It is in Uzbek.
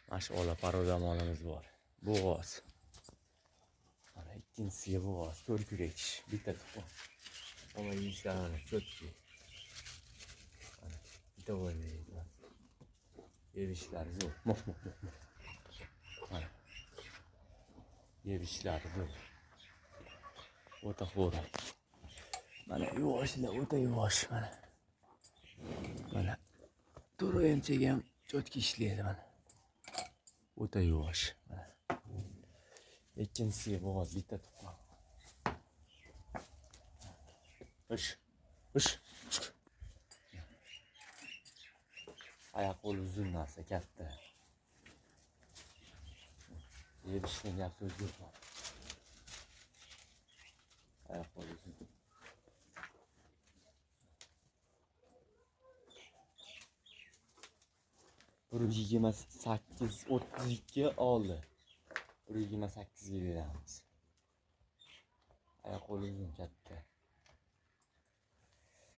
Mana shu ola paroda molimiz bor. Bo'g'oz. Mana ikkinchisiga bo'g'oz, 4 kurak, bitta tuxum. Mana yeyishlarini cho'tki. Mana bitta o'ynaydi. Yevishlari zo'r. Mana. Yevishlari zo'r. O'ta xo'rak. Mana yuvoshlar o'ta yuvosh mana. Mana to'rayonchaga ham cho'tki ishlaydi mana. O'ta yuvosh mana. Ikkinchisiga bo'g'oz bitta tuxum. Ish. Oyoq qo'li uzun narsa, katta. Yebishdan gap so'z yo'q. Oyoq qo'li uzun. Bir 28-32 oldi. 128 ga beramiz. Oyoq qo'li uzun katta.